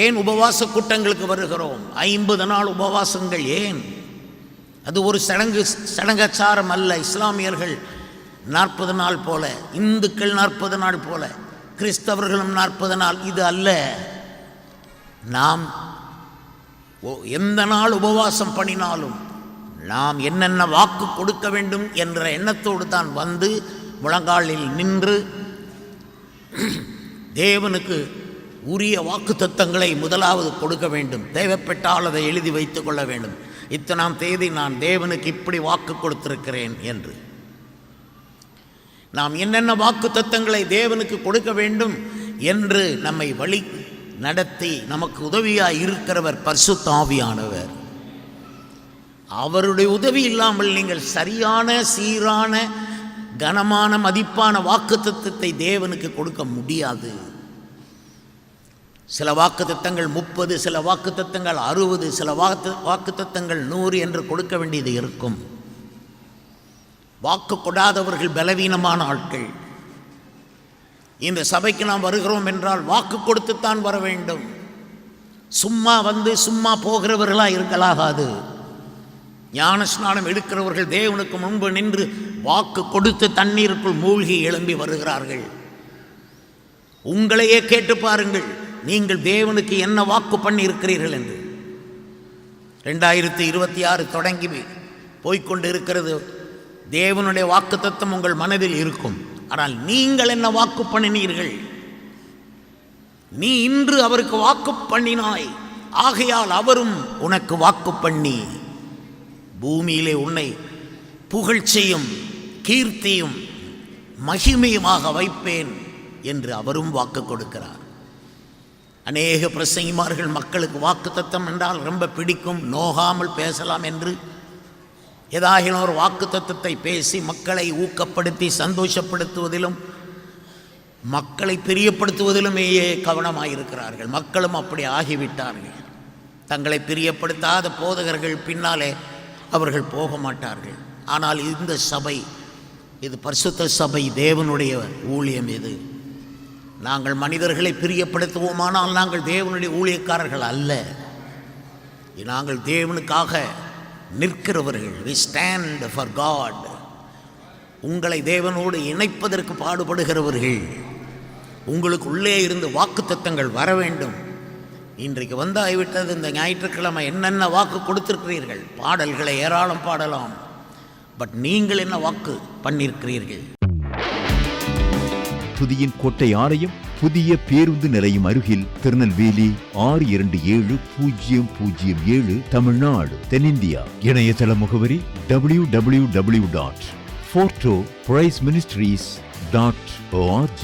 ஏன் உபவாச கூட்டங்களுக்கு வருகிறோம்? 50 நாள் உபவாசங்கள் ஏன்? அது ஒரு சடங்காச்சாரம் அல்ல. இஸ்லாமியர்கள் 40 நாள் போல, இந்துக்கள் 40 நாள் போல, கிறிஸ்தவர்களும் 40 நாள், இது அல்ல. நாம் எந்த நாள் உபவாசம் பண்ணினாலும் நாம் என்னென்ன வாக்கு கொடுக்க வேண்டும் என்ற எண்ணத்தோடு தான் வந்து முழங்காலில் நின்று தேவனுக்கு உரிய வாக்கு தத்தங்களை முதலாவது கொடுக்க வேண்டும். தேவைப்பட்டால் அதை எழுதி வைத்துக் கொள்ள வேண்டும். இத்தனாம் தேதி நான் தேவனுக்கு இப்படி வாக்கு கொடுத்திருக்கிறேன் என்று. நாம் என்னென்ன வாக்கு தத்தங்களை தேவனுக்கு கொடுக்க வேண்டும் என்று நம்மை வழி நடத்தி நமக்கு உதவியாக இருக்கிறவர் பரிசுத்த ஆவியானவர். அவருடைய உதவி இல்லாமல் நீங்கள் சரியான சீரான கனமான மதிப்பான வாக்கு தத்தத்தை தேவனுக்கு கொடுக்க முடியாது. சில வாக்கு தத்தங்கள் 30, சில வாக்கு தத்தங்கள் 60, சில வாக்கு தத்தங்கள் 100 என்று கொடுக்க வேண்டியது இருக்கும். வாக்கு கொடாதவர்கள் பலவீனமான ஆட்கள். இந்த சபைக்கு நாம் வருகிறோம் என்றால் வாக்கு கொடுத்துத்தான் வர வேண்டும். சும்மா வந்து சும்மா போகிறவர்களாக இருக்கலாகாது. ஞான ஸ்நானம் எடுக்கிறவர்கள் தேவனுக்கு முன்பு நின்று வாக்கு கொடுத்து தண்ணீருக்குள் மூழ்கி எழும்பி வருகிறார்கள். உங்களையே கேட்டு பாருங்கள், நீங்கள் தேவனுக்கு என்ன வாக்கு பண்ணி இருக்கிறீர்கள் என்று. 2026 தொடங்கி போய்கொண்டு இருக்கிறது. தேவனுடைய வாக்கு தத்தம் உங்கள் மனதில் இருக்கும். ஆனால் நீங்கள் என்ன வாக்கு பண்ணினீர்கள்? நீ இன்று அவருக்கு வாக்கு பண்ணினாய், ஆகையால் அவரும் உனக்கு வாக்கு பண்ணி பூமியிலே உன்னை புகழ்ச்சியும் கீர்த்தியும் மகிமையுமாக வைப்பேன் என்று அவரும் வாக்கு கொடுக்கிறார். அநேக பிரசங்கிமார்கள் மக்களுக்கு வாக்கு தத்தம் என்றால் ரொம்ப பிடிக்கும், நோகாமல் பேசலாம் என்று ஏதாகிலும் ஒரு வாக்கு தத்தத்தை பேசி மக்களை ஊக்கப்படுத்தி சந்தோஷப்படுத்துவதிலும் மக்களை பிரியப்படுத்துவதிலுமேயே கவனமாயிருக்கிறார்கள். மக்களும் அப்படி ஆகிவிட்டார்கள். தங்களை பிரியப்படுத்தாத போதகர்கள் பின்னாலே அவர்கள் போக மாட்டார்கள். ஆனால் இந்த சபை, இது பரிசுத்த சபை, தேவனுடைய ஊழியம். இது நாங்கள் மனிதர்களை பிரியப்படுத்துவோமானால் நாங்கள் தேவனுடைய ஊழியக்காரர்கள் அல்ல. நாங்கள் தேவனுக்காக நிற்கிறவர்கள். we stand for God. உங்களை தேவனோடு இணைப்பதற்கு பாடுபடுகிறவர்கள். உங்களுக்கு உள்ளே இருந்து வாக்கு தத்தங்கள் வர வேண்டும். இன்றைக்கு வந்தாகிவிட்டது. இந்த ஞாயிற்றுக்கிழமை என்னென்ன வாக்கு கொடுத்திருக்கிறீர்கள்? பாடல்களை ஏராளம் பாடலாம். பட் நீங்கள் என்ன வாக்கு பண்ணியிருக்கிறீர்கள்? துதியின் கோட்டை ஆலயம் புதிய பேருந்து நிலையம் அருகில், திருநெல்வேலி 620007 தமிழ்நாடு, தென்னிந்தியா. இணையதள முகவரி www.fortopriceministries.org.